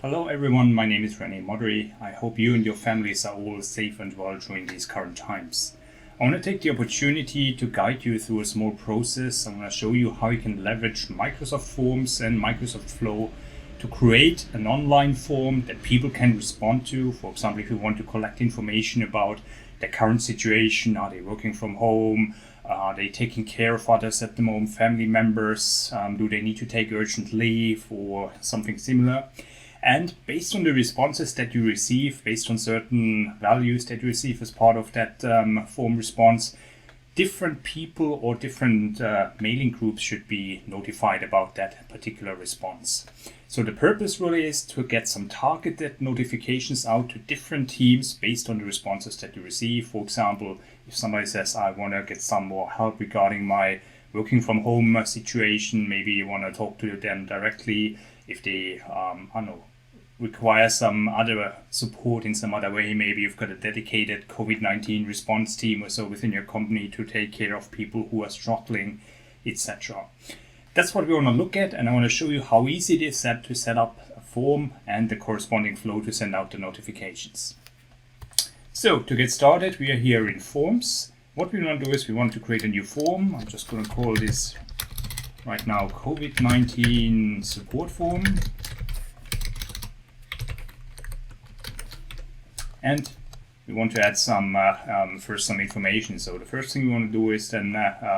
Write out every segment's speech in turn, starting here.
Hello everyone, my name is René Modry. I hope you and your families are all safe and well during these current times. I want to take the opportunity to guide you through a small process. I'm going to show you how you can leverage Microsoft Forms and Microsoft Flow to create an online form that people can respond to. For example, if you want to collect information about their current situation, are they working from home? Are they taking care of others at the moment, family members? Do they need to take urgent leave or something similar? And based on the responses that you receive, based on certain values that you receive as part of that form response, different people or different mailing groups should be notified about that particular response. So the purpose really is to get some targeted notifications out to different teams based on the responses that you receive. For example, if somebody says, I want to get some more help regarding my working from home situation, maybe you want to talk to them directly. If they, require some other support in some other way, maybe you've got a dedicated COVID-19 response team or so within your company to take care of people who are struggling, etc. That's what we want to look at, and I want to show you how easy it is to set up a form and the corresponding flow to send out the notifications. So to get started, we are here in Forms. What we want to do is we want to create a new form. I'm just going to call this right now COVID-19 support form. And we want to add some first some information. So the first thing we want to do is then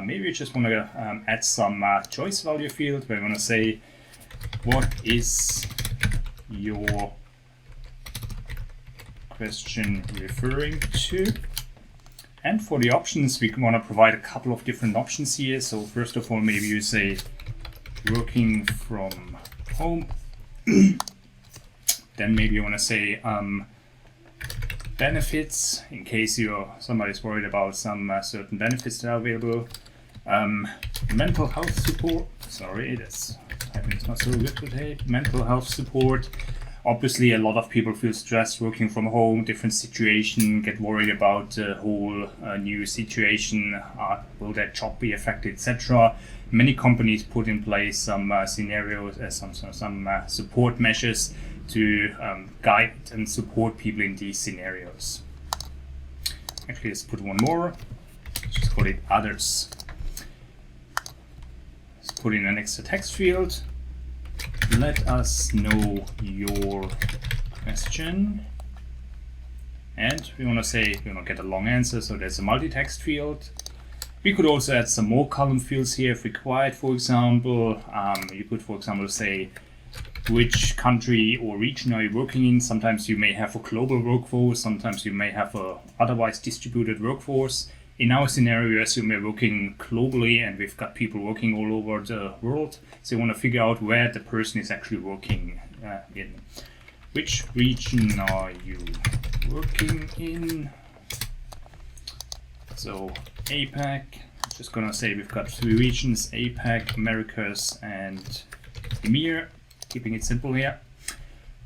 maybe we just want to add some choice value field where we want to say, what is your question referring to? And for the options, we want to provide a couple of different options here. So first of all, maybe you say working from home. Then maybe you want to say benefits, in case somebody's worried about some certain benefits that are available. Mental health support. Sorry, that's typing is not so good today. Mental health support. Obviously, a lot of people feel stressed working from home, different situation, get worried about the whole new situation. Will their job be affected, etc. Many companies put in place some scenarios, some support measures to guide and support people in these scenarios. Actually, let's put one more. Let's just call it others. Let's put in an extra text field. Let us know your question. And we want to say we want to get a long answer, so there's a multi-text field. We could also add some more column fields here if required. For example, you could, for example, say which country or region are you working in. Sometimes you may have a global workforce, sometimes you may have a otherwise distributed workforce. In our scenario, we assume we're working globally and we've got people working all over the world. So you want to figure out where the person is actually working in. Which region are you working in? So APAC, I'm just going to say we've got 3 regions, APAC, Americas and EMEA. Keeping it simple here.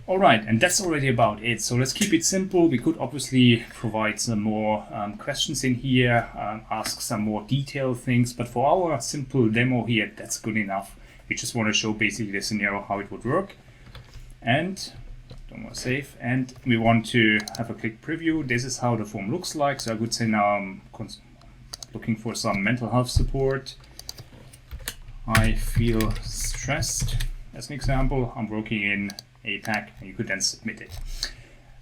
All right, and that's already about it. So let's keep it simple. We could obviously provide some more questions in here, ask some more detailed things, but for our simple demo here, that's good enough. We just want to show basically the scenario, how it would work. And don't want to save. And we want to have a quick preview. This is how the form looks like. So I would say now I'm looking for some mental health support. I feel stressed. As an example, I'm working in APAC, and you could then submit it.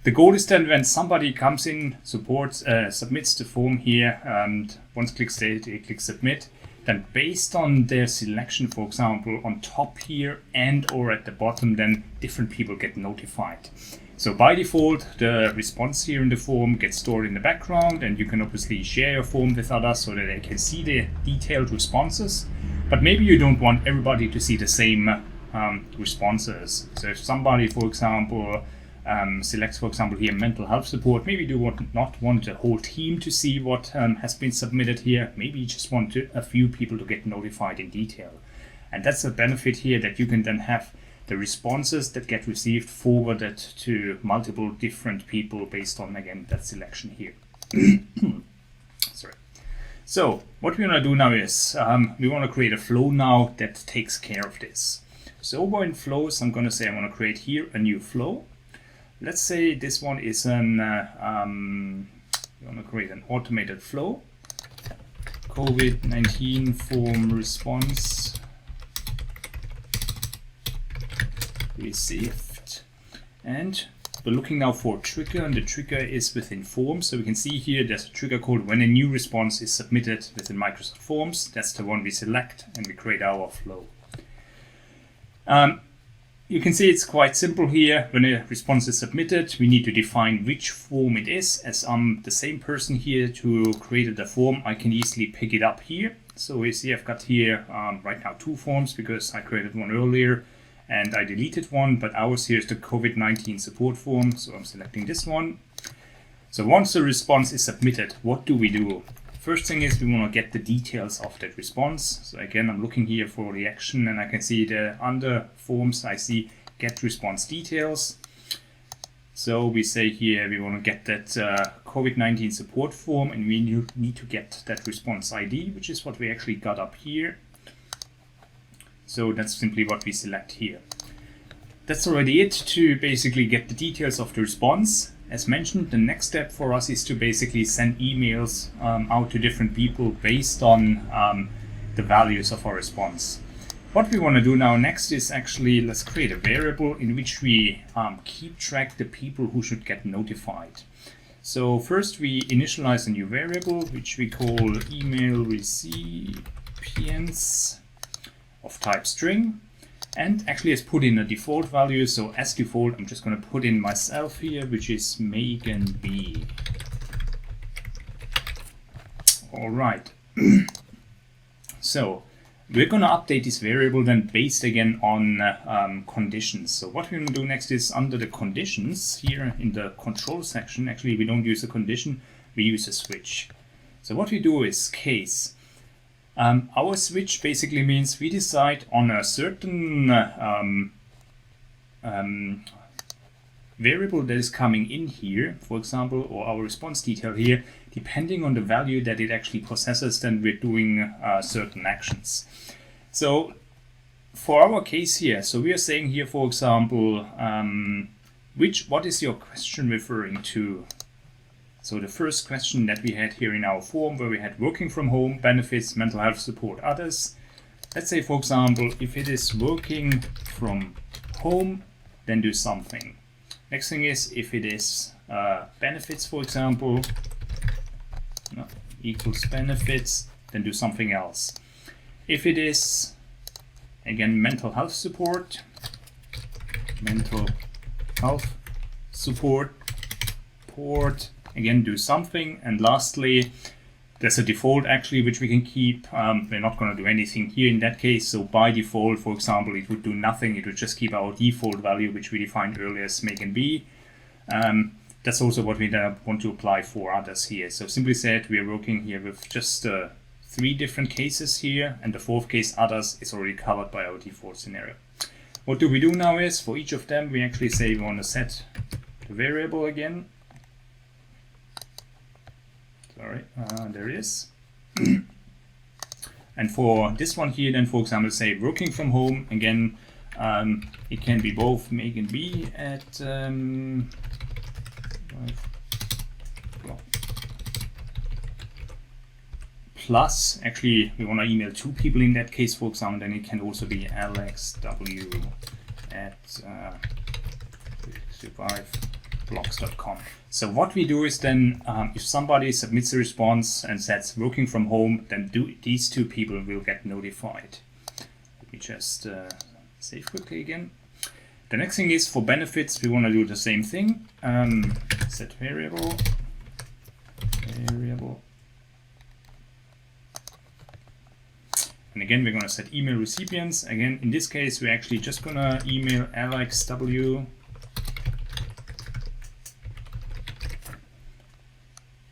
The goal is then when somebody comes in, submits the form here, and once clicks submit, then based on their selection, for example, on top here and or at the bottom, then different people get notified. So by default, the response here in the form gets stored in the background, and you can obviously share your form with others so that they can see the detailed responses. But maybe you don't want everybody to see the same responses. So if somebody, for example, selects, for example, here mental health support, maybe you not want the whole team to see what has been submitted here. Maybe you just want a few people to get notified in detail. And that's a benefit here, that you can then have the responses that get received forwarded to multiple different people based on, again, that selection here. Sorry. So what we want to do now is we want to create a flow now that takes care of this. So over in flows, I'm going to say I want to create here a new flow. Let's say this one is an, we want to create an automated flow. COVID-19 form response received. And we're looking now for a trigger, and the trigger is within Forms. So we can see here there's a trigger called when a new response is submitted within Microsoft Forms. That's the one we select and we create our flow. You can see it's quite simple here. When a response is submitted, we need to define which form it is. As I'm the same person here who created the form, I can easily pick it up here. So you see I've got here right now 2 forms because I created one earlier and I deleted one, but ours here is the COVID-19 support form, so I'm selecting this one. So once the response is submitted, what do we do? First thing is we want to get the details of that response. So again, I'm looking here for the action and I can see the under forms, I see get response details. So we say here we want to get that COVID-19 support form and we need to get that response ID, which is what we actually got up here. So that's simply what we select here. That's already it to basically get the details of the response. As mentioned, the next step for us is to basically send emails out to different people based on the values of our response. What we want to do now next is actually, let's create a variable in which we keep track the people who should get notified. So first we initialize a new variable, which we call email recipients of type string. And actually let's put in a default value. So as default, I'm just going to put in myself here, which is Megan B. All right. So we're going to update this variable then based again on conditions. So what we're going to do next is under the conditions here in the control section, actually we don't use a condition, we use a switch. So what we do is case. Our switch basically means we decide on a certain variable that is coming in here, for example, or our response detail here, depending on the value that it actually possesses, then we're doing certain actions. So for our case here, so we are saying here, for example, what is your question referring to? So the first question that we had here in our form where we had working from home, benefits, mental health support, others. Let's say, for example, if it is working from home, then do something. Next thing is if it is benefits, for example, equals benefits, then do something else. If it is, again, mental health support, again, do something. And lastly, there's a default actually which we can keep. We're not going to do anything here in that case. So by default, for example, it would do nothing. It would just keep our default value, which we defined earlier as Megan B. That's also what we want to apply for others here. So simply said, we are working here with just 3 different cases here, and the 4th case, others, is already covered by our default scenario. What do we do now is, for each of them, we actually say we want to set the variable again. Sorry, there it is. And for this one here, then, for example, say working from home, again, it can be both Megan B at plus, actually, we want to email 2 people in that case, for example, then it can also be Alex W at 365blocks.com. So what we do is then, if somebody submits a response and says working from home, then these 2 people will get notified. Let me just save quickly again. The next thing is for benefits, we want to do the same thing. Set variable. And again, we're going to set email recipients. Again, in this case, we're actually just going to email Alex W.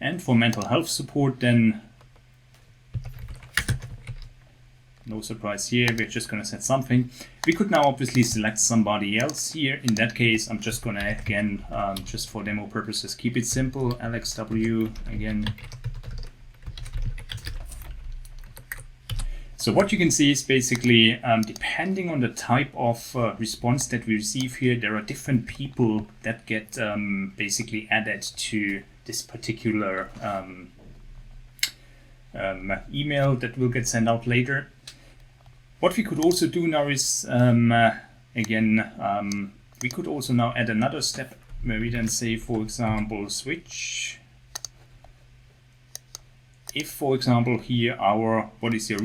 And for mental health support, then no surprise here, we're just going to set something. We could now obviously select somebody else here. In that case, I'm just going to, again, just for demo purposes, keep it simple. Alex W. again. So what you can see is basically, depending on the type of response that we receive here, there are different people that get basically added to this particular email that will get sent out later. What we could also do now is, we could also now add another step where we then say, for example, switch. If, for example, here what is your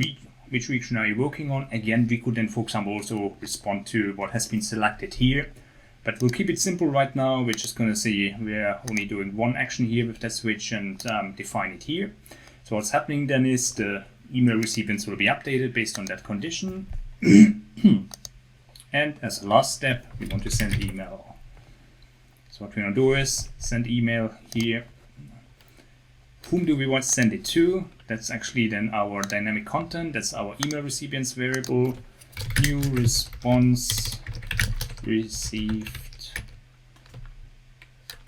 which region are you working on? Again, we could then, for example, also respond to what has been selected here. But we'll keep it simple right now. We're just going to say we're only doing one action here with that switch and define it here. So what's happening then is the email recipients will be updated based on that condition. And as a last step, we want to send email. So what we're going to do is send email here. Whom do we want to send it to? That's actually then our dynamic content. That's our email recipients variable. New response received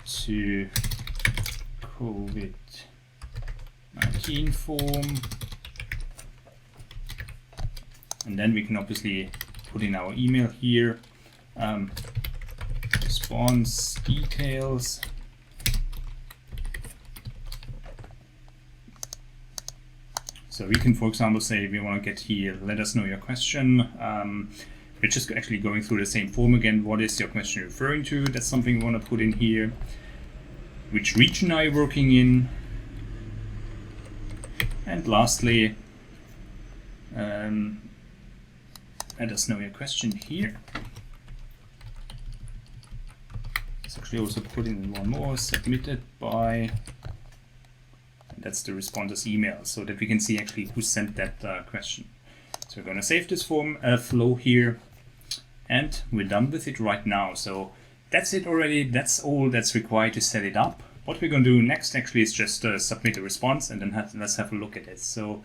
to COVID-19 form. And then we can obviously put in our email here. Response details. So we can, for example, say we want to get here, let us know your question. We're just actually going through the same form again. What is your question referring to? That's something we want to put in here. Which region are you working in? And lastly, let us know your question here. Let's actually also put in one more, submitted by. That's the responder's email, so that we can see actually who sent that question. So we're going to save this form flow here, and we're done with it right now. So that's it already. That's all that's required to set it up. What we're going to do next actually is just submit a response, and then let's have a look at it. So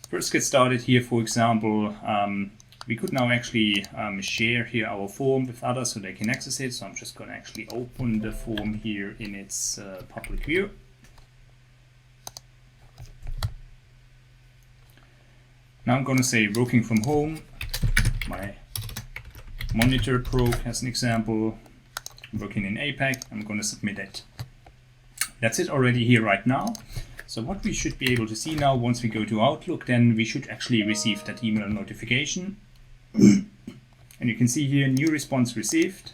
first get started here. For example, we could now actually share here our form with others so they can access it. So I'm just going to actually open the form here in its public view. Now I'm going to say working from home, my monitor probe as an example, working in APAC, I'm going to submit it. That's it already here right now. So what we should be able to see now, once we go to Outlook, then we should actually receive that email notification. And you can see here, new response received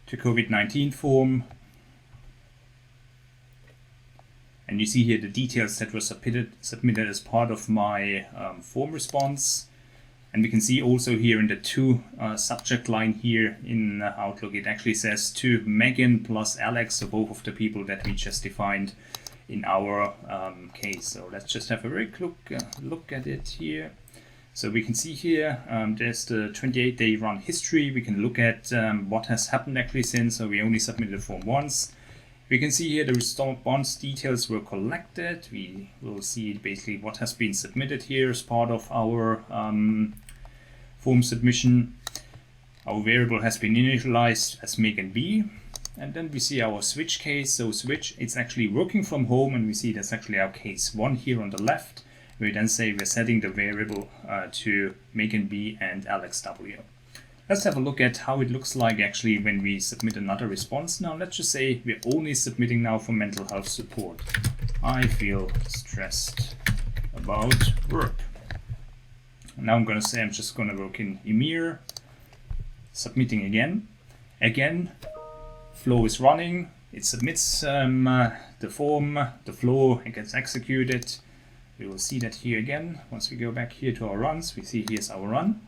to COVID-19 form. And you see here the details that were submitted as part of my form response. And we can see also here in the to subject line here in Outlook, it actually says to Megan plus Alex, so both of the people that we just defined in our case. So let's just have a very quick look at it here. So we can see here there's the 28-day run history. We can look at what has happened actually since. So we only submitted the form once. We can see here the response details were collected. We will see basically what has been submitted here as part of our form submission. Our variable has been initialized as Megan B. And then we see our switch case. So switch, it's actually working from home, and we see that's actually our case 1 here on the left. We then say we're setting the variable to Megan B and Alex W. Let's have a look at how it looks like actually when we submit another response. Now let's just say we're only submitting now for mental health support. I feel stressed about work. Now I'm going to say I'm just going to work in Emir. Submitting again. Again, flow is running. It submits the form, the flow, it gets executed. We will see that here again. Once we go back here to our runs, we see here's our run.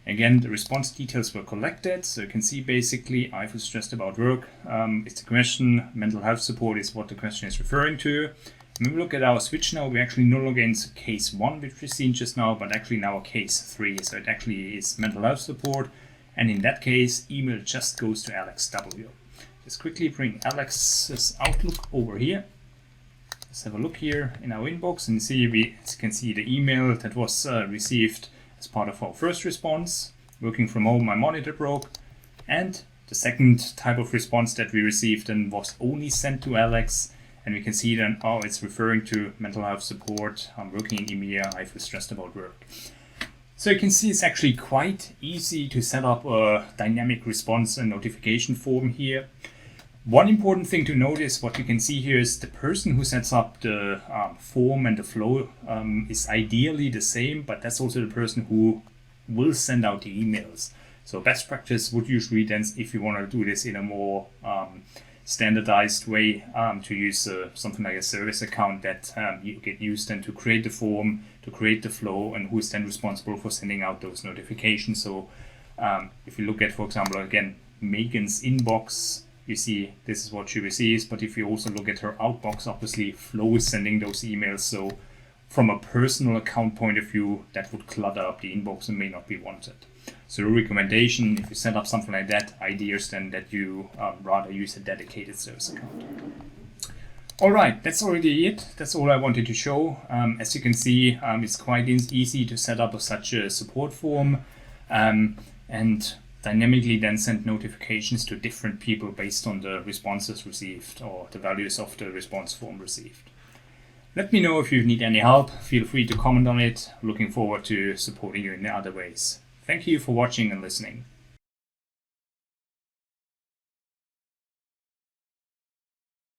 Again, the response details were collected, so you can see basically I feel stressed about work. It's the question, mental health support is what the question is referring to. When we look at our switch now, we're actually no longer in case 1, which we've seen just now, but actually now case 3. So it actually is mental health support, and in that case, email just goes to Alex W. Just quickly bring Alex's Outlook over here. Let's have a look here in our inbox and see, as you can see, the email that was received as part of our first response, working from home, my monitor broke, and the second type of response that we received and was only sent to Alex, and we can see then, oh, it's referring to mental health support. I'm working in EMEA. I feel stressed about work. So you can see it's actually quite easy to set up a dynamic response and notification form here. One important thing to notice, what you can see here is the person who sets up the form and the flow is ideally the same, but that's also the person who will send out the emails. So best practice would usually then, if you want to do this in a more standardized way, to use something like a service account that you get used then to create the form, to create the flow, and who is then responsible for sending out those notifications. So if you look at, for example, again, Megan's inbox, you see this is what she receives, but if you also look at her outbox, obviously Flow is sending those emails. So from a personal account point of view, that would clutter up the inbox and may not be wanted. So a recommendation, if you set up something like that, idea is then that you rather use a dedicated service account. All right, that's already it. That's all I wanted to show. As you can see, it's quite easy to set up such a support form and dynamically then send notifications to different people based on the responses received or the values of the response form received. Let me know if you need any help. Feel free to comment on it. Looking forward to supporting you in other ways. Thank you for watching and listening.